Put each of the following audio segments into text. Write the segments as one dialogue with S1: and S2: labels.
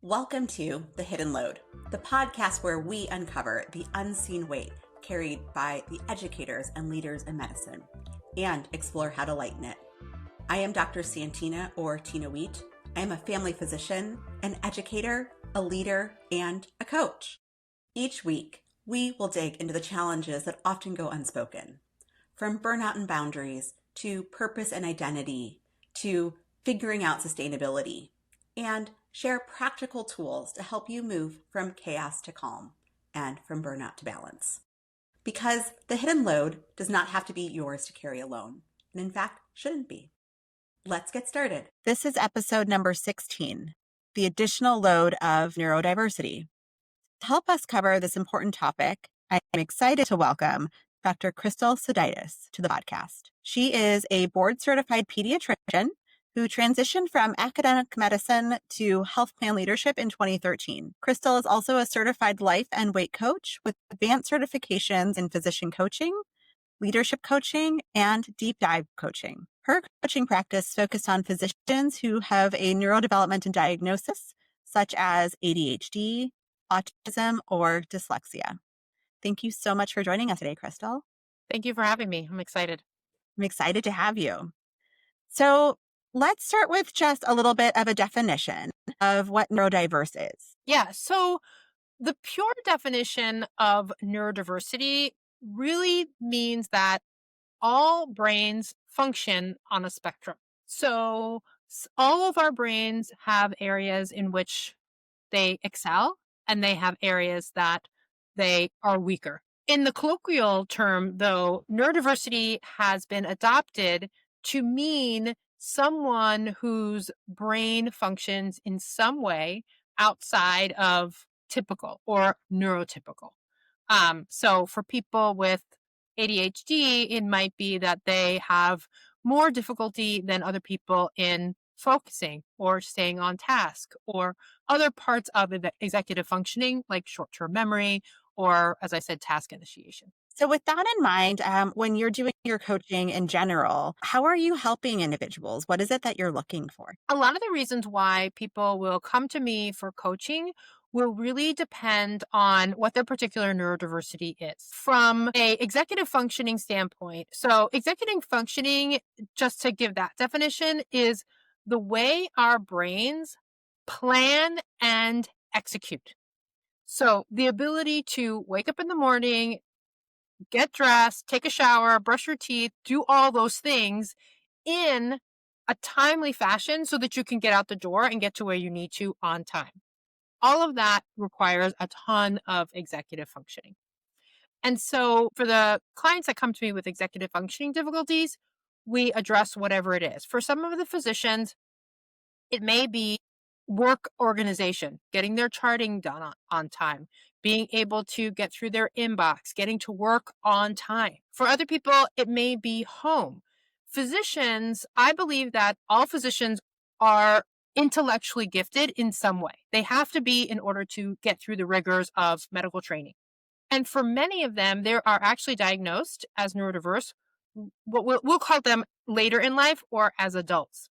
S1: Welcome to The Hidden Load, the podcast where we uncover the unseen weight carried by the educators and leaders in medicine and explore how to lighten it. I am Dr. Santina or Tina Wheat. I am a family physician, an educator, a leader, and a coach. Each week, we will dig into the challenges that often go unspoken, from burnout and boundaries to purpose and identity to figuring out sustainability, and share practical tools to help you move from chaos to calm and from burnout to balance. Because the hidden load does not have to be yours to carry alone, and in fact, shouldn't be. Let's get started. This is episode number 16, the additional load of neurodiversity. To help us cover this important topic, I am excited to welcome Dr. Krystal Sodaitis to the podcast. She is a board-certified pediatrician who transitioned from academic medicine to health plan leadership in 2013. Krystal is also a certified life and weight coach with advanced certifications in physician coaching, leadership coaching, and deep dive coaching. Her coaching practice focused on physicians who have a neurodevelopmental diagnosis, such as ADHD, autism, or dyslexia. Thank you so much for joining us today, Krystal.
S2: Thank you for having me. I'm excited.
S1: I'm excited to have you. So let's start with just a little bit of a definition of what neurodiverse is.
S2: Yeah. So the pure definition of neurodiversity really means that all brains function on a spectrum. So all of our brains have areas in which they excel and they have areas that they are weaker. In the colloquial term, though, neurodiversity has been adopted to mean someone whose brain functions in some way outside of typical or neurotypical. So for people with ADHD, it might be that they have more difficulty than other people in focusing or staying on task or other parts of the executive functioning, like short-term memory or, as I said, task initiation.
S1: So with that in mind, when you're doing your coaching in general, how are you helping individuals? What is it that you're looking for?
S2: A lot of the reasons why people will come to me for coaching will really depend on what their particular neurodiversity is. From a executive functioning standpoint, so executive functioning, just to give that definition, is the way our brains plan and execute. So the ability to wake up in the morning, get dressed, take a shower, brush your teeth, do all those things in a timely fashion so that you can get out the door and get to where you need to on time. All of that requires a ton of executive functioning. And so for the clients that come to me with executive functioning difficulties, we address whatever it is. For some of the physicians, it may be work organization, getting their charting done on time, being able to get through their inbox, getting to work on time. For other people, it may be home. Physicians, I believe that all physicians are intellectually gifted in some way. They have to be in order to get through the rigors of medical training. And for many of them, they are actually diagnosed as neurodiverse, what we'll call them later in life or as adults.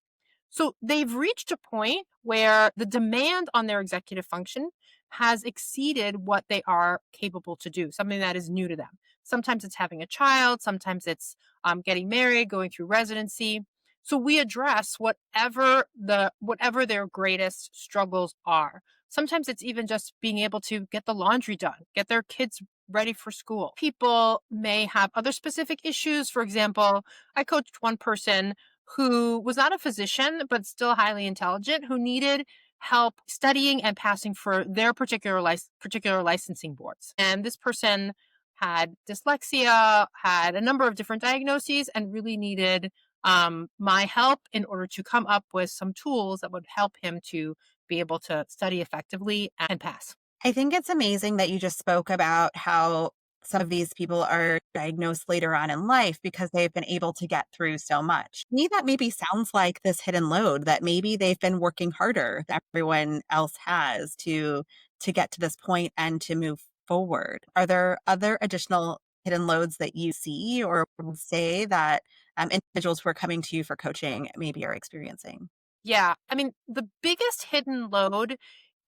S2: So they've reached a point where the demand on their executive function has exceeded what they are capable to do, something that is new to them. Sometimes it's having a child, sometimes it's getting married, going through residency. So we address whatever their greatest struggles are. Sometimes it's even just being able to get the laundry done, get their kids ready for school. People may have other specific issues. For example, I coached one person who was not a physician, but still highly intelligent, who needed help studying and passing for their particular licensing boards. And this person had dyslexia, had a number of different diagnoses, and really needed my help in order to come up with some tools that would help him to be able to study effectively and pass.
S1: I think it's amazing that you just spoke about how some of these people are diagnosed later on in life because they've been able to get through so much. To me, that maybe sounds like this hidden load, that maybe they've been working harder than everyone else has to get to this point and to move forward. Are there other additional hidden loads that you see or say that individuals who are coming to you for coaching maybe are experiencing?
S2: Yeah. I mean, the biggest hidden load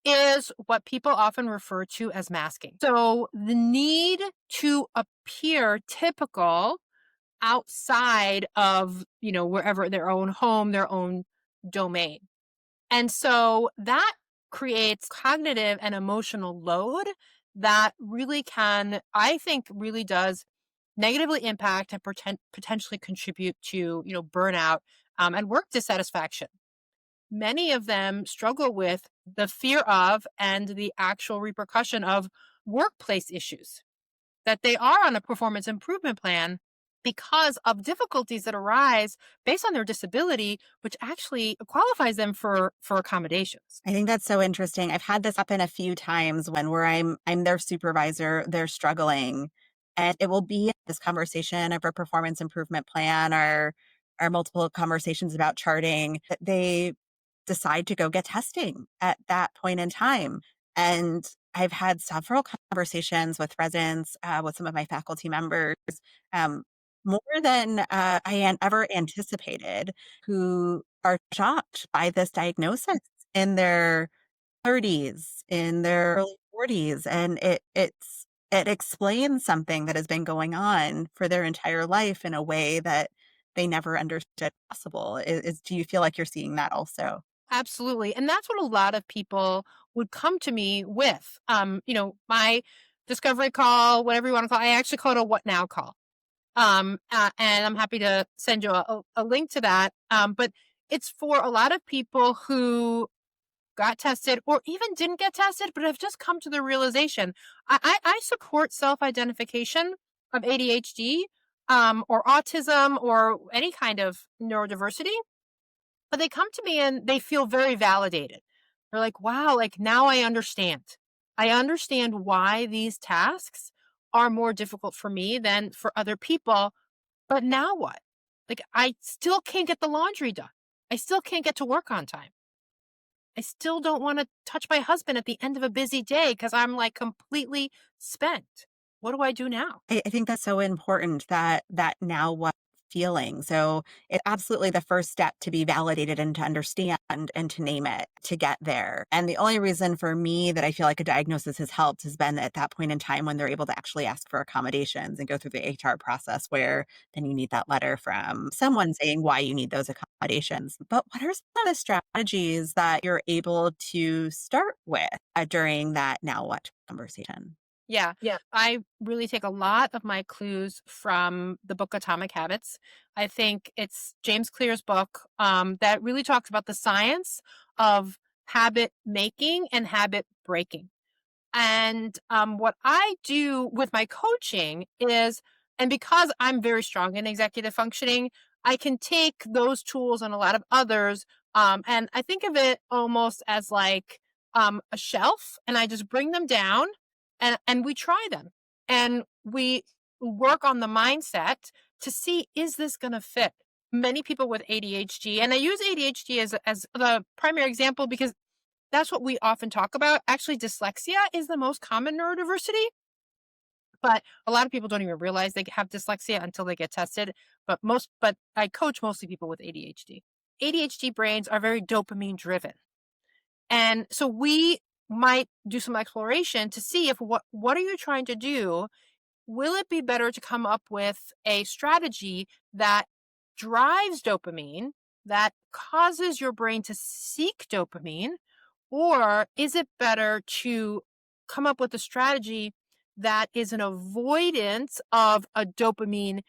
S2: is what people often refer to as masking. So the need to appear typical outside of, wherever their own home, their own domain. And so that creates cognitive and emotional load that really can, I think, really does negatively impact and potentially contribute to, burnout and work dissatisfaction. Many of them struggle with the fear of and the actual repercussion of workplace issues, that they are on a performance improvement plan because of difficulties that arise based on their disability, which actually qualifies them for accommodations.
S1: I think that's so interesting. I've had this happen a few times where I'm their supervisor, they're struggling, and it will be this conversation of a performance improvement plan or multiple conversations about charting that they decide to go get testing at that point in time. And I've had several conversations with residents, with some of my faculty members, um, more than I ever anticipated, who are shocked by this diagnosis in their 30s, in their early 40s. And it explains something that has been going on for their entire life in a way that they never understood possible. Do you feel like you're seeing that also?
S2: Absolutely. And that's what a lot of people would come to me with. My discovery call, whatever you want to call it, I actually call it a what now call. And I'm happy to send you a link to that. But it's for a lot of people who got tested or even didn't get tested, but have just come to the realization. I support self-identification of ADHD or autism or any kind of neurodiversity, but they come to me and they feel very validated. They're like, wow, like now I understand. I understand why these tasks are more difficult for me than for other people. But now what? Like, I still can't get the laundry done. I still can't get to work on time. I still don't want to touch my husband at the end of a busy day because I'm like completely spent. What do I do now?
S1: I think that's so important, that now what feeling. So it's absolutely the first step to be validated and to understand and to name it to get there. And the only reason for me that I feel like a diagnosis has helped has been at that point in time when they're able to actually ask for accommodations and go through the HR process, where then you need that letter from someone saying why you need those accommodations. But what are some of the strategies that you're able to start with during that now what conversation?
S2: Yeah.
S1: Yeah.
S2: I really take a lot of my clues from the book Atomic Habits. I think it's James Clear's book that really talks about the science of habit making and habit breaking. And what I do with my coaching is, and because I'm very strong in executive functioning, I can take those tools and a lot of others. And I think of it almost as like a shelf, and I just bring them down and we try them. And we work on the mindset to see, is this going to fit? Many people with ADHD, and I use ADHD as the primary example because that's what we often talk about. Actually, dyslexia is the most common neurodiversity, but a lot of people don't even realize they have dyslexia until they get tested. But I coach mostly people with ADHD. ADHD brains are very dopamine driven. And so we might do some exploration to see if what are you trying to do? Will it be better to come up with a strategy that drives dopamine, that causes your brain to seek dopamine? Or is it better to come up with a strategy that is an avoidance of a dopamine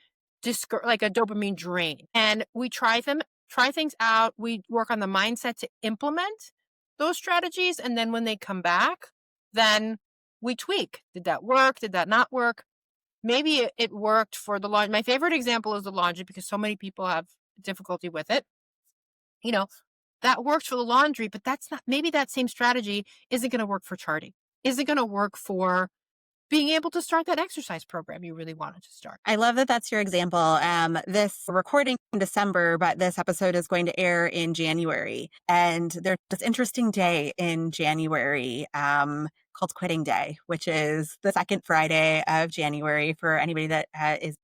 S2: like a dopamine drain? And we try things out. We work on the mindset to implement those strategies. And then when they come back, then we tweak. Did that work? Did that not work? Maybe it worked for the laundry. My favorite example is the laundry because so many people have difficulty with it. That works for the laundry, but maybe that same strategy isn't going to work for charting. Isn't going to work for being able to start that exercise program you really wanted to start.
S1: I love that that's your example. This recording in December, but this episode is going to air in January. And there's this interesting day in January called Quitting Day, which is the second Friday of January for anybody that is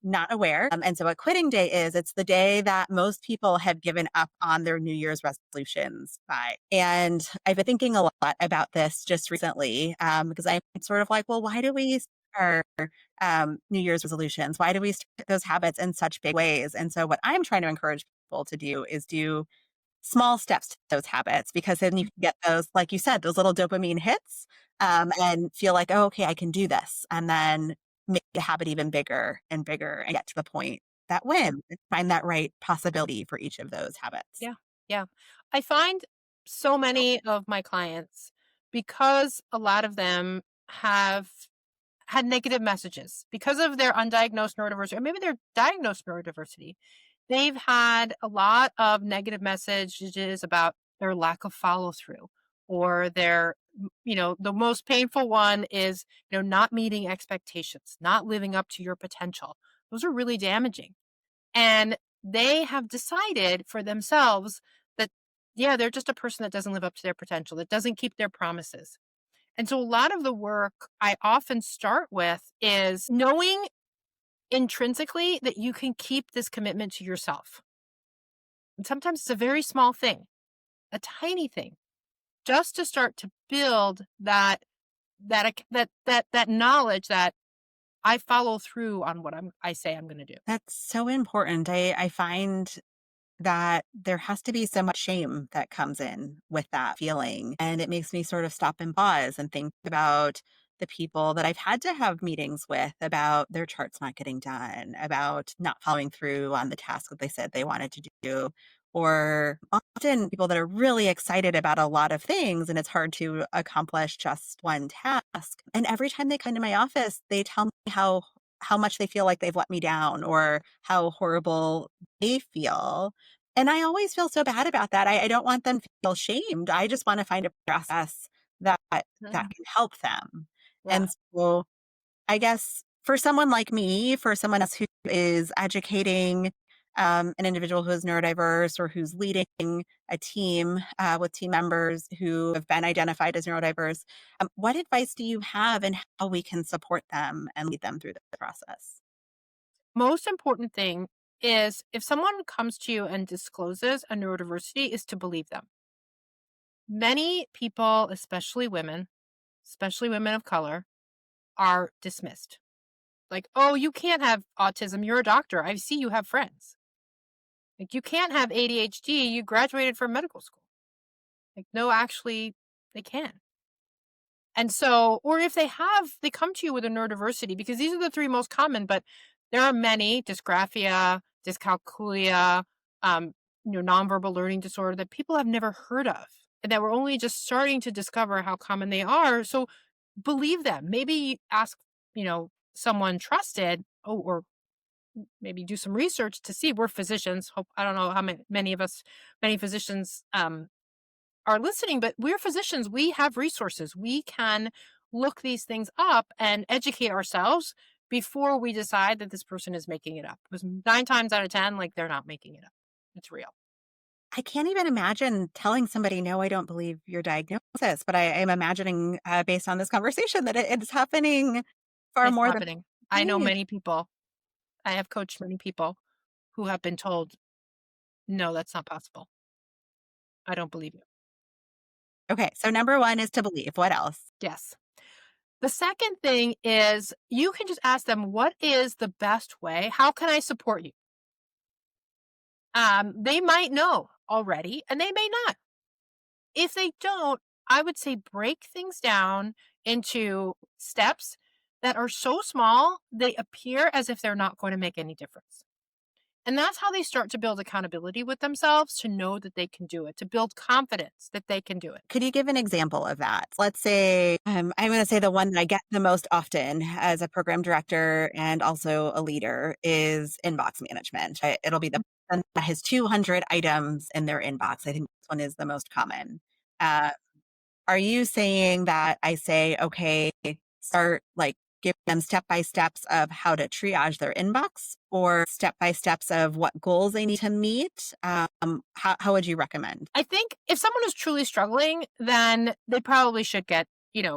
S1: not aware. And so what Quitting Day is, it's the day that most people have given up on their New Year's resolutions by. And I've been thinking a lot about this just recently because I'm sort of like, well, why do we start New Year's resolutions? Why do we start those habits in such big ways? And so what I'm trying to encourage people to do is do small steps to those habits, because then you can get those, like you said, those little dopamine hits and feel like, oh, okay, I can do this. And then make the habit even bigger and bigger and get to the point that when find that right possibility for each of those habits.
S2: Yeah. Yeah. I find so many of my clients, because a lot of them have had negative messages because of their undiagnosed neurodiversity, or maybe their diagnosed neurodiversity. They've had a lot of negative messages about their lack of follow through, or their, the most painful one is, not meeting expectations, not living up to your potential. Those are really damaging. And they have decided for themselves that, yeah, they're just a person that doesn't live up to their potential, that doesn't keep their promises. And so a lot of the work I often start with is knowing intrinsically that you can keep this commitment to yourself. And sometimes it's a very small thing, a tiny thing, just to start to build that knowledge that I follow through on what I say I'm going to do.
S1: That's so important. I find that there has to be so much shame that comes in with that feeling. And it makes me sort of stop and pause and think about the people that I've had to have meetings with about their charts not getting done, about not following through on the task that they said they wanted to do, or often people that are really excited about a lot of things and it's hard to accomplish just one task. And every time they come to my office, they tell me how much they feel like they've let me down or how horrible they feel. And I always feel so bad about that. I don't want them to feel shamed. I just want to find a process that
S2: Mhm.
S1: can help them.
S2: Yeah.
S1: And so I guess for someone like me, for someone else who is educating an individual who is neurodiverse or who's leading a team with team members who have been identified as neurodiverse, what advice do you have in how we can support them and lead them through the process?
S2: Most important thing is if someone comes to you and discloses a neurodiversity is to believe them. Many people, especially women of color, are dismissed. Like, oh, you can't have autism. You're a doctor. I see you have friends. Like, you can't have ADHD. You graduated from medical school. Like, no, actually, they can. And so, or if they come to you with a neurodiversity, because these are the three most common, but there are many: dysgraphia, dyscalculia, nonverbal learning disorder, that people have never heard of, and that we're only just starting to discover how common they are. So believe them. Maybe ask, someone trusted, or maybe do some research to see. We're physicians. Hope I don't know how many physicians are listening, but we're physicians. We have resources. We can look these things up and educate ourselves before we decide that this person is making it up. Because 9 times out of 10, like, they're not making it up. It's real.
S1: I can't even imagine telling somebody, no, I don't believe your diagnosis, but I am imagining based on this conversation that it's happening far
S2: It's
S1: more than
S2: happening. I know
S1: I
S2: many people. I have coached many people who have been told, no, that's not possible. I don't believe you.
S1: Okay, so number one is to believe. What else?
S2: Yes. The second thing is you can just ask them, what is the best way? How can I support you? They might know already and they may not. If they don't, I would say break things down into steps that are so small, they appear as if they're not going to make any difference. And that's how they start to build accountability with themselves, to know that they can do it, to build confidence that they can do it.
S1: Could you give an example of that? Let's say, I'm going to say the one that I get the most often as a program director and also a leader is inbox management. It'll be the person that has 200 items in their inbox. I think this one is the most common. Uh, Are you saying that I say, okay, start like give them step by steps of how to triage their inbox or step by steps of what goals they need to meet? How would you recommend?
S2: I think if someone is truly struggling, then they probably should get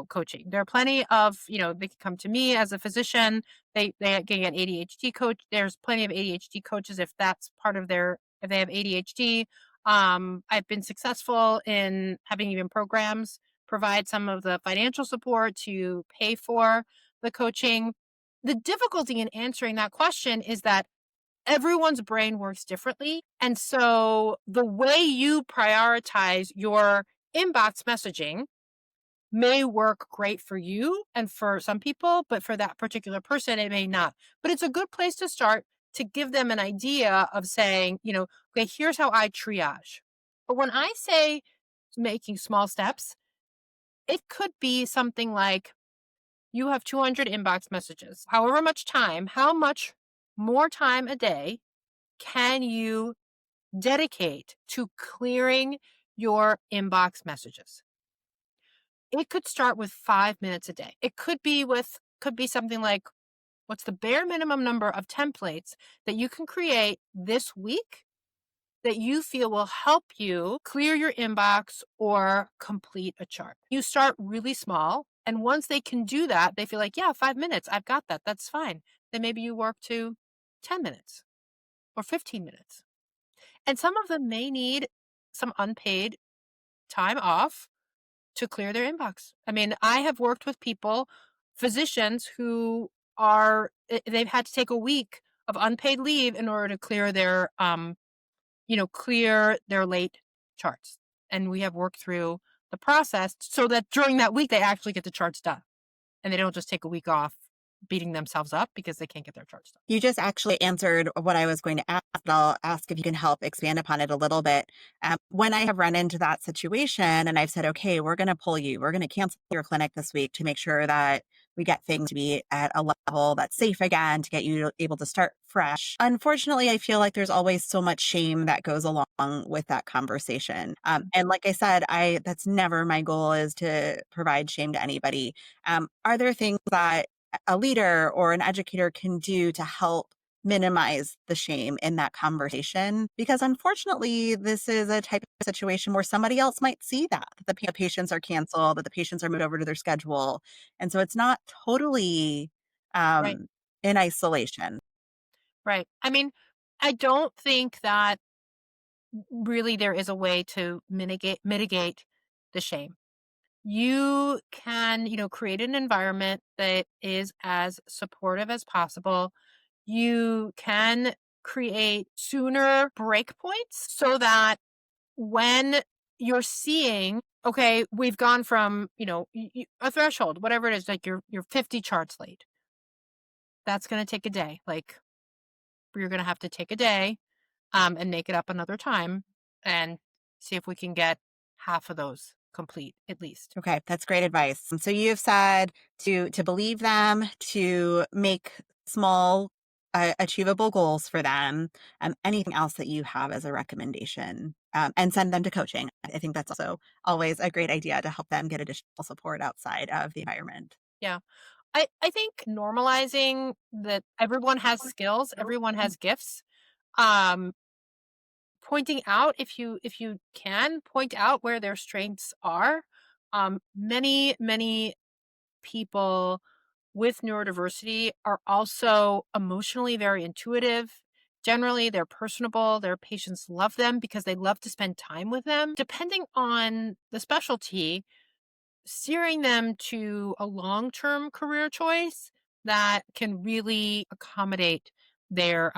S2: coaching. There are plenty of, they can come to me as a physician. They can get ADHD coach. There's plenty of ADHD coaches if that's part of if they have ADHD. I've been successful in having even programs provide some of the financial support to pay for the coaching. The difficulty in answering that question is that everyone's brain works differently. And so the way you prioritize your inbox messaging may work great for you and for some people, but for that particular person, it may not. But it's a good place to start to give them an idea of saying, okay, here's how I triage. But when I say making small steps, it could be something like you have 200 inbox messages. However much time, how much more time a day can you dedicate to clearing your inbox messages? It could start with 5 minutes a day. It could be something like, what's the bare minimum number of templates that you can create this week that you feel will help you clear your inbox or complete a chart? You start really small. And once they can do that, they feel like, yeah, 5 minutes, I've got that. That's fine. Then maybe you work to 10 minutes or 15 minutes. And some of them may need some unpaid time off to clear their inbox. I mean, I have worked with physicians who they've had to take a week of unpaid leave in order to clear their late charts. And we have worked through the process so that during that week, they actually get the charts done and they don't just take a week off beating themselves up because they can't get their charts done.
S1: You just actually answered what I was going to ask, but I'll ask if you can help expand upon it a little bit. When I have run into that situation and I've said, okay, we're going to cancel your clinic this week to make sure that we get things to be at a level that's safe again, to get you able to start fresh. Unfortunately, I feel like there's always so much shame that goes along with that conversation. And like I said, that's never my goal, is to provide shame to anybody. Are there things that a leader or an educator can do to help minimize the shame in that conversation? Because unfortunately, this is a type of situation where somebody else might see that the patients are canceled, that the patients are moved over to their schedule. And so it's not totally
S2: Right.
S1: in isolation.
S2: Right. I mean, I don't think that really there is a way to mitigate the shame. You can, create an environment that is as supportive as possible. You can create sooner breakpoints so that when you're seeing, okay, we've gone from, a threshold, whatever it is, like you're 50 charts late. That's going to take a day. Like, you're going to have to take a day and make it up another time and see if we can get half of those complete at least.
S1: Okay, that's great advice. And so you've said to believe them, to make small, achievable goals for them. Anything else that you have as a recommendation, and send them to coaching. I think that's also always a great idea to help them get additional support outside of the environment.
S2: Yeah. I think normalizing that everyone has skills, everyone has gifts. Um, Pointing out, if you can point out where their strengths are. Many people with neurodiversity are also emotionally very intuitive. Generally, they're personable. Their patients love them because they love to spend time with them. Depending on the specialty, steering them to a long-term career choice that can really accommodate their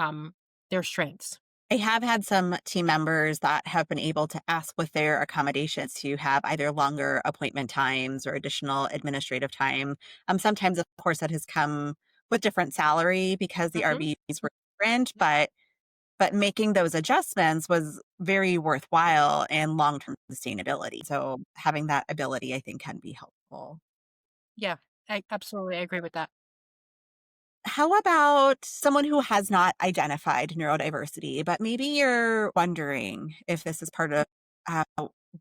S2: strengths.
S1: I have had some team members that have been able to ask with their accommodations to have either longer appointment times or additional administrative time. Sometimes, of course, that has come with different salary because the
S2: Mhm.
S1: RVs were different, but making those adjustments was very worthwhile and long-term sustainability. So having that ability, I think, can be helpful.
S2: Yeah, I absolutely agree with that.
S1: How about someone who has not identified neurodiversity, but maybe you're wondering if this is part of uh,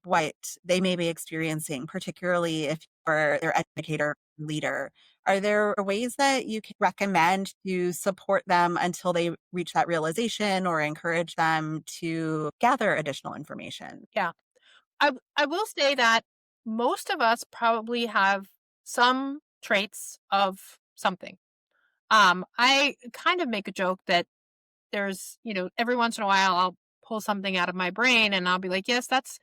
S1: what they may be experiencing, particularly if you're their educator or leader? Are there ways that you can recommend to support them until they reach that realization, or encourage them to gather additional information?
S2: Yeah. I will say that most of us probably have some traits of something. I kind of make a joke that there's, every once in a while I'll pull something out of my brain and I'll be like, yes, that's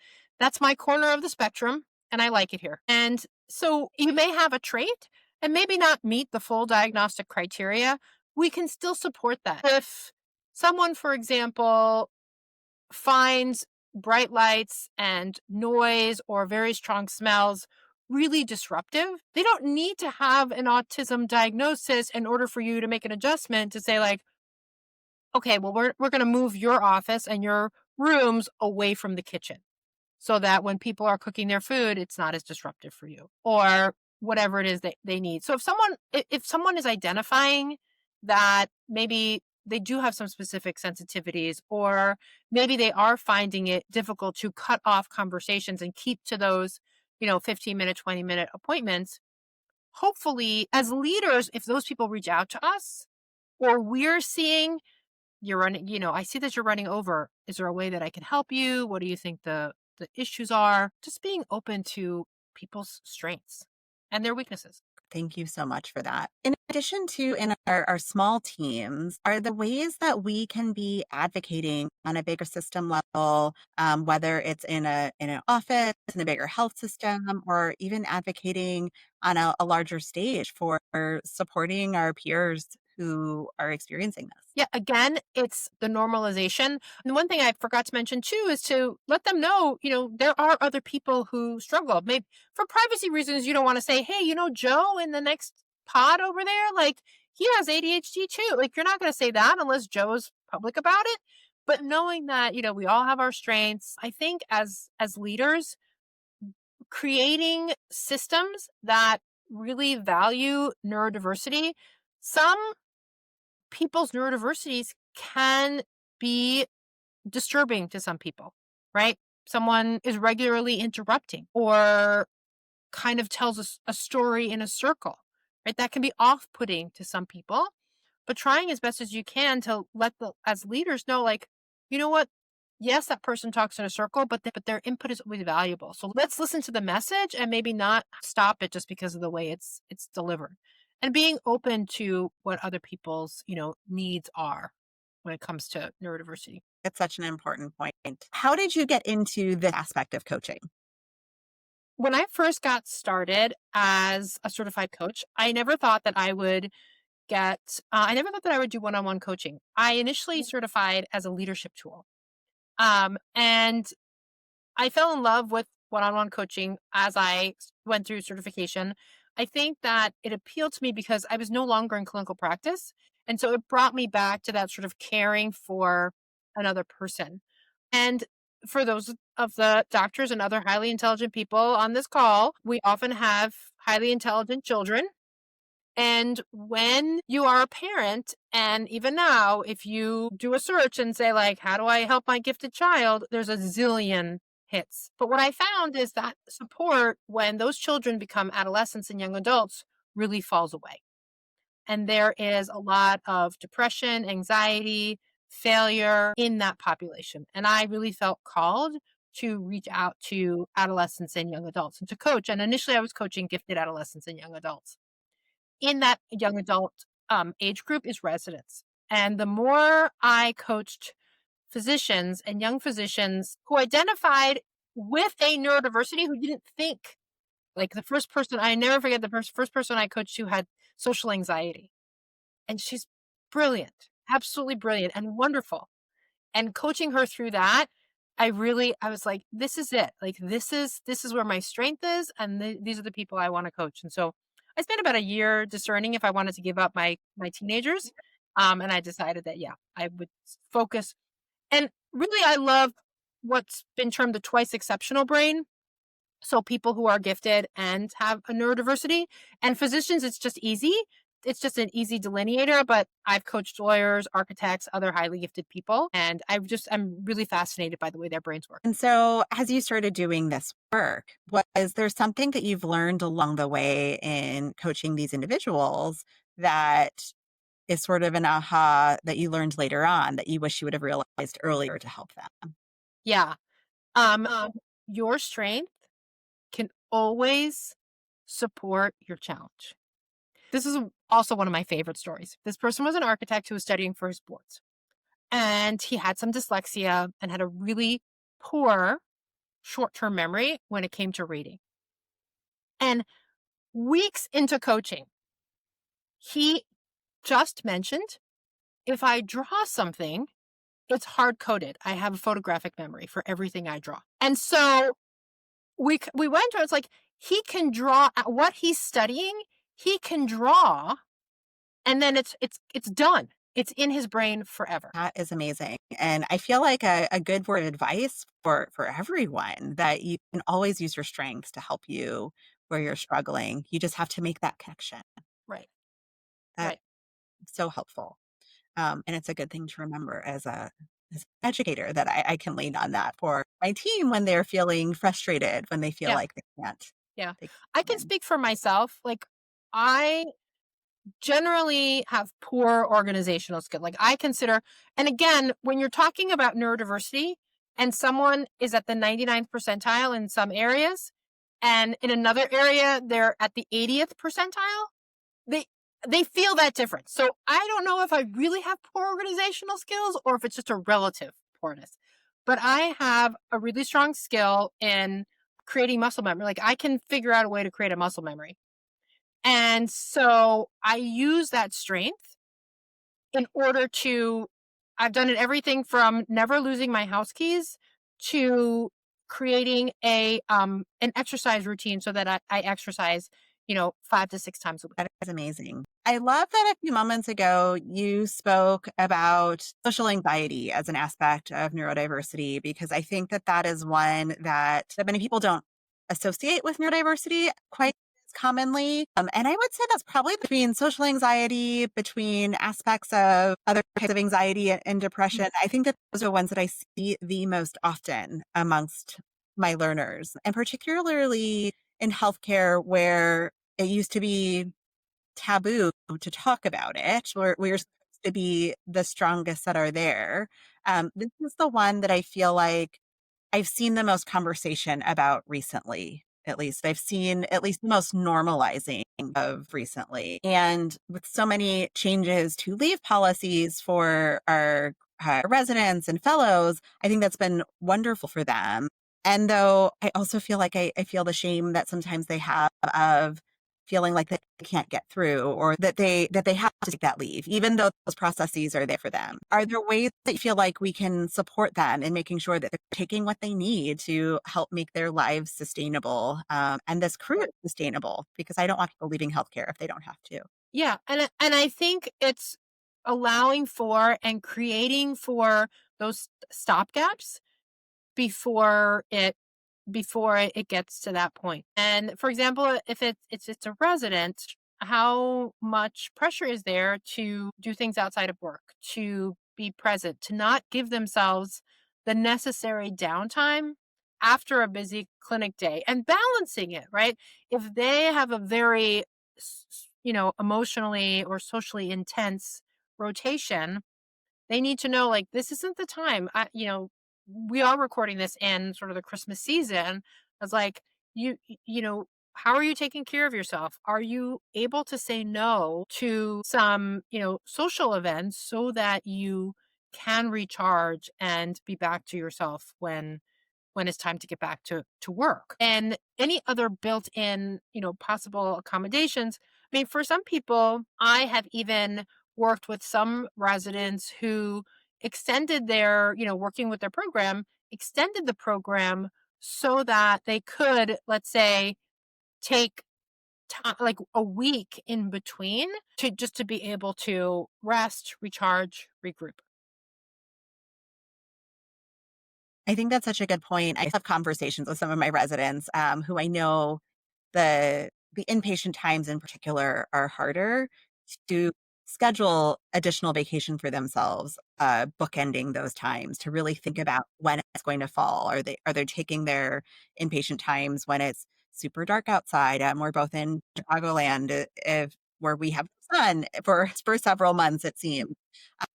S2: my corner of the spectrum and I like it here. And so you may have a trait and maybe not meet the full diagnostic criteria. We can still support that. If someone, for example, finds bright lights and noise or very strong smells really disruptive, they don't need to have an autism diagnosis in order for you to make an adjustment to say like, okay, well, we're going to move your office and your rooms away from the kitchen so that when people are cooking their food, it's not as disruptive for you or whatever it is that they need. So if someone is identifying that maybe they do have some specific sensitivities, or maybe they are finding it difficult to cut off conversations and keep to those, 15-minute, 20-minute appointments, hopefully as leaders, if those people reach out to us or we're seeing you're running, I see that you're running over. Is there a way that I can help you? What do you think the issues are? Just being open to people's strengths and their weaknesses.
S1: Thank you so much for that. In addition to in our small teams, are the ways that we can be advocating on a bigger system level, whether it's in an office, in a bigger health system, or even advocating on a larger stage for supporting our peers who are experiencing this?
S2: Yeah, again, it's the normalization. And one thing I forgot to mention too is to let them know, there are other people who struggle. Maybe for privacy reasons, you don't want to say, hey, Joe in the next pod over there, like he has ADHD too. Like you're not going to say that unless Joe's public about it. But knowing that, we all have our strengths, I think as leaders, creating systems that really value neurodiversity. Some people's neurodiversities can be disturbing to some people, right? Someone is regularly interrupting or kind of tells us a story in a circle, right? That can be off-putting to some people, but trying as best as you can to as leaders know, like, you know what? Yes, that person talks in a circle, but their input is always valuable. So let's listen to the message and maybe not stop it just because of the way it's delivered. And being open to what other people's, needs are when it comes to neurodiversity.
S1: It's such an important point. How did you get into this aspect of coaching?
S2: When I first got started as a certified coach, I never thought that I would I never thought that I would do one-on-one coaching. I initially certified as a leadership tool. And I fell in love with one-on-one coaching as I went through certification. I think that it appealed to me because I was no longer in clinical practice. And so it brought me back to that sort of caring for another person. And for those of the doctors and other highly intelligent people on this call, we often have highly intelligent children. And when you are a parent, and even now, if you do a search and say, like, how do I help my gifted child? There's a zillion hits. But what I found is that support when those children become adolescents and young adults really falls away. And there is a lot of depression, anxiety, failure in that population. And I really felt called to reach out to adolescents and young adults and to coach. And initially, I was coaching gifted adolescents and young adults. In that young adult age group is residents. And the more I coached physicians and young physicians who identified with a neurodiversity who didn't think, like the first person, I never forget the first person I coached who had social anxiety. And she's brilliant, absolutely brilliant and wonderful. And coaching her through that, I was like, this is it. Like, this is where my strength is. And these are the people I want to coach. And so I spent about a year discerning if I wanted to give up my teenagers. And I decided that, yeah, I would focus. And really, I love what's been termed the twice exceptional brain. So people who are gifted and have a neurodiversity, and physicians, it's just easy. It's just an easy delineator, but I've coached lawyers, architects, other highly gifted people, and I'm really fascinated by the way their brains work.
S1: And so as you started doing this work, was there something that you've learned along the way in coaching these individuals that is sort of an aha that you learned later on that you wish you would have realized earlier to help them?
S2: Yeah. Your strength can always support your challenge. This is also one of my favorite stories. This person was an architect who was studying for his boards, and he had some dyslexia and had a really poor short-term memory when it came to reading. And weeks into coaching, he just mentioned, if I draw something, it's hard-coded. I have a photographic memory for everything I draw. And so we went to, it's like, he can draw what he's studying, he can draw, and then it's done. It's in his brain forever.
S1: That is amazing. And I feel like a good word of advice for everyone, that you can always use your strengths to help you where you're struggling. You just have to make that connection.
S2: Right.
S1: That's
S2: Right.
S1: so helpful. And it's a good thing to remember as an educator, that I can lean on that for my team when they're feeling frustrated, when they feel
S2: Yeah.
S1: like they can't.
S2: Yeah.
S1: They
S2: I can
S1: can't win.
S2: speak for myself. Like, I generally have poor organizational skill. Like, I consider, and again, when you're talking about neurodiversity and someone is at the 99th percentile in some areas, and in another area they're at the 80th percentile, they feel that difference. So I don't know if I really have poor organizational skills or if it's just a relative poorness. But I have a really strong skill in creating muscle memory. Like, I can figure out a way to create a muscle memory. And so I use that strength in order to, I've done it everything from never losing my house keys to creating an exercise routine so that I exercise, 5 to 6 times a week.
S1: That is amazing. I love that a few moments ago you spoke about social anxiety as an aspect of neurodiversity, because I think that is one that many people don't associate with neurodiversity quite as commonly. And I would say that's probably between social anxiety, between aspects of other types of anxiety and depression. I think that those are ones that I see the most often amongst my learners, and particularly in healthcare, where it used to be taboo to talk about it, or we're supposed to be the strongest that are there. This is the one that I feel like I've seen the most conversation about recently. At least I've seen at least the most normalizing of recently. And with so many changes to leave policies for our residents and fellows, I think that's been wonderful for them. And though I also feel like I feel the shame that sometimes they have of feeling like they can't get through, or that they have to take that leave, even though those processes are there for them. Are there ways that you feel like we can support them in making sure that they're taking what they need to help make their lives sustainable, and this career sustainable? Because I don't want people leaving healthcare if they don't have to.
S2: Yeah, and I think it's allowing for and creating for those stopgaps before it gets to that point. And for example, if it's a resident, how much pressure is there to do things outside of work, to be present, to not give themselves the necessary downtime after a busy clinic day, and balancing it, right? If they have a very, emotionally or socially intense rotation, they need to know, like, this isn't the time. We are recording this in sort of the Christmas season. It's like, how are you taking care of yourself? Are you able to say no to some, social events so that you can recharge and be back to yourself when it's time to get back to work? And any other built-in, possible accommodations. I mean, for some people, I have even worked with some residents who extended their, working with their program, extended the program so that they could, let's say, take time, like a week in between, to just to be able to rest, recharge, regroup.
S1: I think that's such a good point. I have conversations with some of my residents, who I know the inpatient times in particular are harder to schedule additional vacation for themselves, bookending those times to really think about when it's going to fall. Are they taking their inpatient times when it's super dark outside? We're both in Chicagoland, if where we have sun for several months, it seems,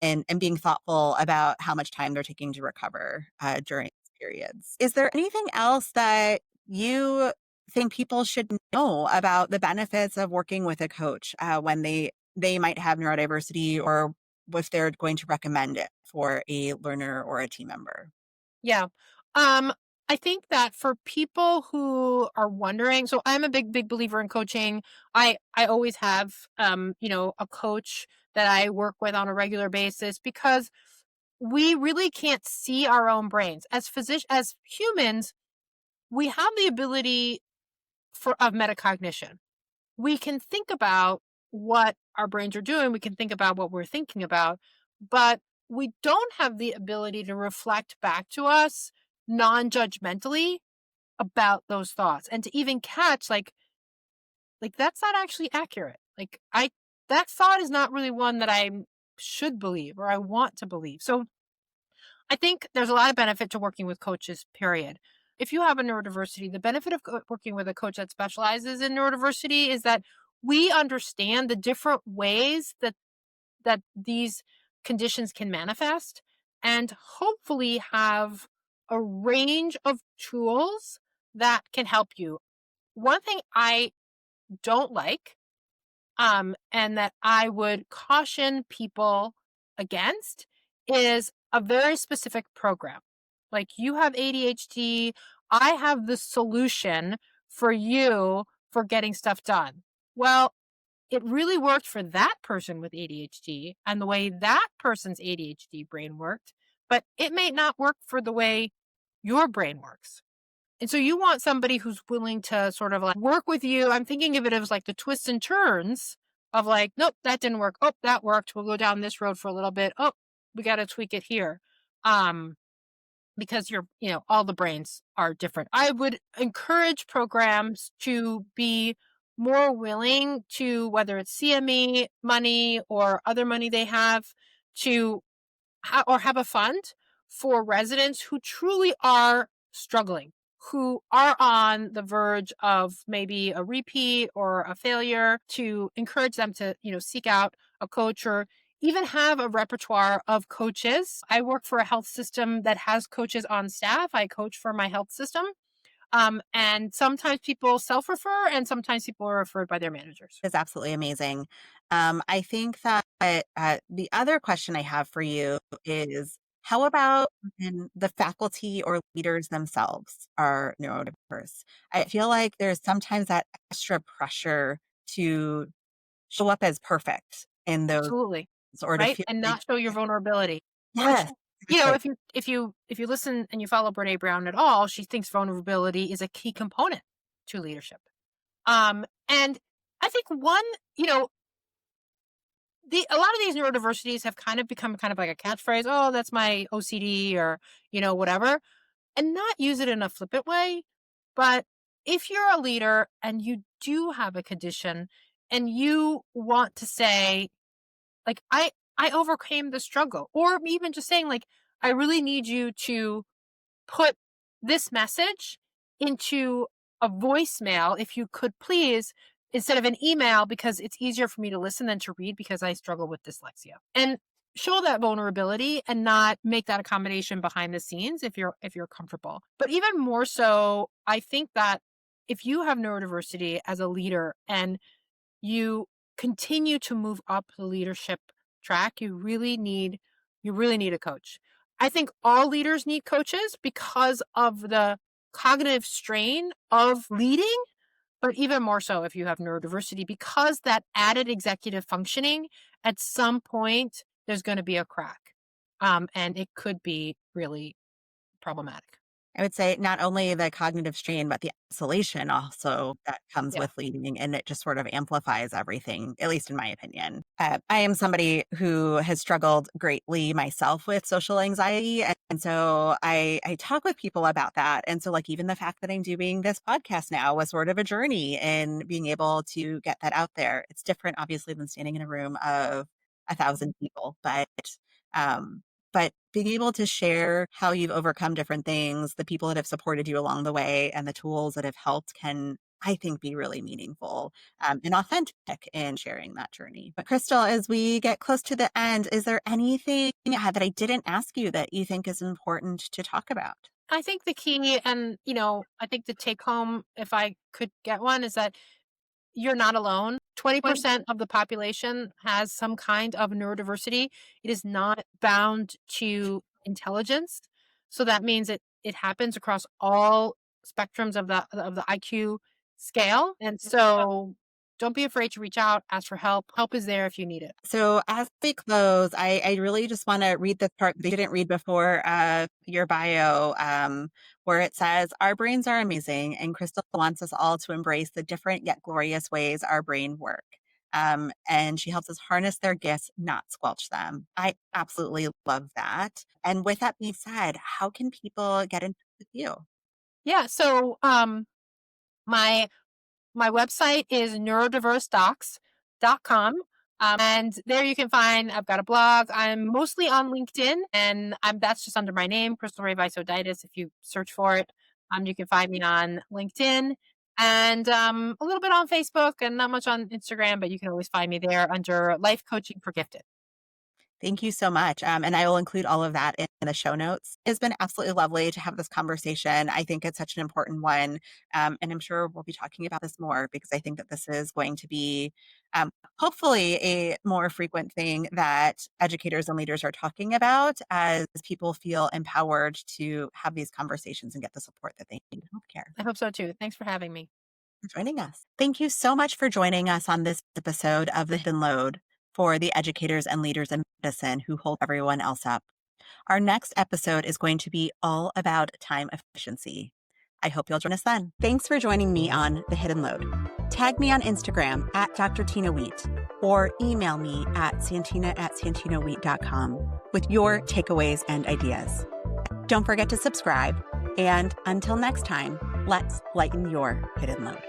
S1: and being thoughtful about how much time they're taking to recover during these periods. Is there anything else that you think people should know about the benefits of working with a coach when they might have neurodiversity, or if they're going to recommend it for a learner or a team member?
S2: Yeah. Um, I think that for people who are wondering, so I'm a big believer in coaching. I always have a coach that I work with on a regular basis because we really can't see our own brains. As humans, we have the ability of metacognition. We can think about what our brains are doing, we can think about what we're thinking about, but we don't have the ability to reflect back to us non-judgmentally about those thoughts and to even catch like that's not actually accurate. Like I that thought is not really one that I should believe or I want to believe. So I think there's a lot of benefit to working with coaches, period. If you have a neurodiversity, the benefit of working with a coach that specializes in neurodiversity is that we understand the different ways that these conditions can manifest and hopefully have a range of tools that can help you. One thing I don't like and that I would caution people against is a very specific program. Like you have ADHD, I have the solution for you for getting stuff done. Well, it really worked for that person with ADHD and the way that person's ADHD brain worked, but it may not work for the way your brain works. And so you want somebody who's willing to sort of like work with you. I'm thinking of it as like the twists and turns of like, nope, that didn't work. Oh, that worked. We'll go down this road for a little bit. Oh, we got to tweak it here. Um, because all the brains are different. I would encourage programs to be more willing to, whether it's CME money or other money they have, to or have a fund for residents who truly are struggling, who are on the verge of maybe a repeat or a failure, to encourage them to, seek out a coach or even have a repertoire of coaches. I work for a health system that has coaches on staff. I coach for my health system. And sometimes people self-refer and sometimes people are referred by their managers.
S1: Is absolutely amazing. I think that the other question I have for you is, how about when the faculty or leaders themselves are neurodiverse? I feel like there's sometimes that extra pressure to show up as perfect in those,
S2: Absolutely.
S1: or to
S2: Right?
S1: feel
S2: And
S1: like,
S2: not show your vulnerability, which,
S1: yes, exactly.
S2: if you listen and you follow Brene Brown at all, she thinks vulnerability is a key component to leadership. And I think a lot of these neurodiversities have kind of become kind of like a catchphrase. Oh, that's my OCD or, whatever, and not use it in a flippant way. But if you're a leader and you do have a condition and you want to say, like, I overcame the struggle, or even just saying like, I really need you to put this message into a voicemail, if you could please, instead of an email, because it's easier for me to listen than to read because I struggle with dyslexia. And show that vulnerability and not make that accommodation behind the scenes if you're comfortable. But even more so, I think that if you have neurodiversity as a leader and you continue to move up the leadership track, you really need a coach. I think all leaders need coaches because of the cognitive strain of leading, but even more so if you have neurodiversity, because that added executive functioning, at some point, there's going to be a crack. And it could be really problematic.
S1: I would say not only the cognitive strain, but the isolation also that comes
S2: Yeah.
S1: with leading, and it just sort of amplifies everything, at least in my opinion. I am somebody who has struggled greatly myself with social anxiety. And so I talk with people about that. And so, like, even the fact that I'm doing this podcast now was sort of a journey in being able to get that out there. It's different, obviously, than standing in a room of 1,000 people, um, but being able to share how you've overcome different things, the people that have supported you along the way, and the tools that have helped can, I think, be really meaningful and authentic in sharing that journey. But Krystal, as we get close to the end, is there anything that I didn't ask you that you think is important to talk about?
S2: I think the key, and, I think the take home, if I could get one, is that you're not alone. 20% of the population has some kind of neurodiversity. It is not bound to intelligence. So that means it happens across all spectrums of the IQ scale. And so don't be afraid to reach out, ask for help. Help is there if you need it.
S1: So as we close, I really just want to read this part they didn't read before your bio, where it says, our brains are amazing, and Krystal wants us all to embrace the different yet glorious ways our brain work. And she helps us harness their gifts, not squelch them. I absolutely love that. And with that being said, how can people get in touch with you?
S2: Yeah. So my my website is neurodiversedocs.com. And there you can find, I've got a blog. I'm mostly on LinkedIn, and that's just under my name, Krystal Sodaitis. If you search for it, you can find me on LinkedIn, and a little bit on Facebook, and not much on Instagram, but you can always find me there under Life Coaching for Gifted.
S1: Thank you so much. And I will include all of that in the show notes. It's been absolutely lovely to have this conversation. I think it's such an important one. And I'm sure we'll be talking about this more because I think that this is going to be hopefully a more frequent thing that educators and leaders are talking about as people feel empowered to have these conversations and get the support that they need in healthcare.
S2: I hope so too. Thanks for having me.
S1: For joining us. Thank you so much for joining us on this episode of The Hidden Load for the educators and leaders in medicine who hold everyone else up. Our next episode is going to be all about time efficiency. I hope you'll join us then. Thanks for joining me on The Hidden Load. Tag me on Instagram at Dr. Tina Wheat or email me at santina@santinawheat.com with your takeaways and ideas. Don't forget to subscribe. And until next time, let's lighten your hidden load.